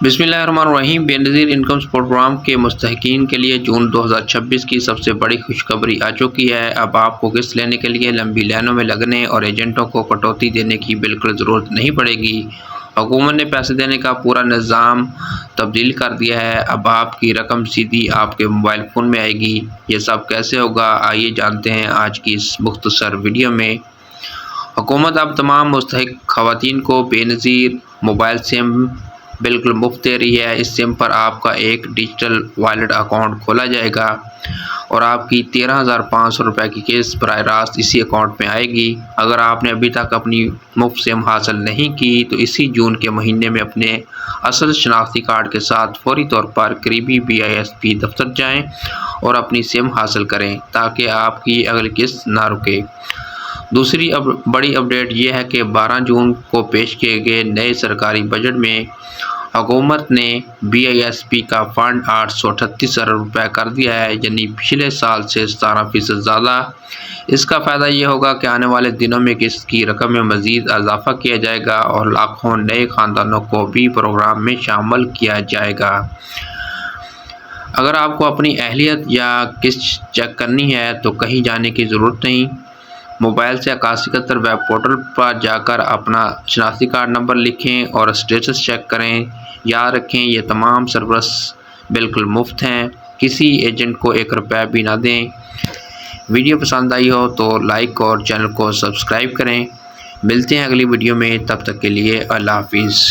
بسم اللہ الرحمن الرحیم۔ بے نظیر انکم سپورٹ پروگرام کے مستحقین کے لیے جون 2026 کی سب سے بڑی خوشخبری آ چکی ہے۔ اب آپ کو قسط لینے کے لیے لمبی لائنوں میں لگنے اور ایجنٹوں کو کٹوتی دینے کی بالکل ضرورت نہیں پڑے گی۔ حکومت نے پیسے دینے کا پورا نظام تبدیل کر دیا ہے۔ اب آپ کی رقم سیدھی آپ کے موبائل فون میں آئے گی۔ یہ سب کیسے ہوگا، آئیے جانتے ہیں آج کی اس مختصر ویڈیو میں۔ حکومت اب تمام مستحق خواتین کو بے نظیر موبائل سم بالکل مفت دے رہی ہے۔ اس سم پر آپ کا ایک ڈیجیٹل وائلٹ اکاؤنٹ کھولا جائے گا اور آپ کی 13,500 روپے کی قسط براہ راست اسی اکاؤنٹ میں آئے گی۔ اگر آپ نے ابھی تک اپنی مفت سم حاصل نہیں کی تو اسی جون کے مہینے میں اپنے اصل شناختی کارڈ کے ساتھ فوری طور پر قریبی BISP دفتر جائیں اور اپنی سم حاصل کریں تاکہ آپ کی اگلی قسط نہ رکے۔ دوسری بڑی اپڈیٹ یہ ہے کہ 12 جون کو پیش کیے گئے نئے سرکاری بجٹ میں حکومت نے BISP کا فنڈ 838 ارب روپے کر دیا ہے، یعنی پچھلے سال سے 17% زیادہ۔ اس کا فائدہ یہ ہوگا کہ آنے والے دنوں میں قسط کی رقم میں مزید اضافہ کیا جائے گا اور لاکھوں نئے خاندانوں کو بھی پروگرام میں شامل کیا جائے گا۔ اگر آپ کو اپنی اہلیت یا قسط چیک کرنی ہے تو کہیں جانے کی ضرورت نہیں۔ موبائل سے 8171 ویب پورٹل پر جا کر اپنا شناختی کارڈ نمبر لکھیں اور اسٹیٹس چیک کریں۔ یاد رکھیں یہ تمام سروس بالکل مفت ہیں، کسی ایجنٹ کو 1 روپے بھی نہ دیں۔ ویڈیو پسند آئی ہو تو لائک اور چینل کو سبسکرائب کریں۔ ملتے ہیں اگلی ویڈیو میں، تب تک کے لیے اللہ حافظ۔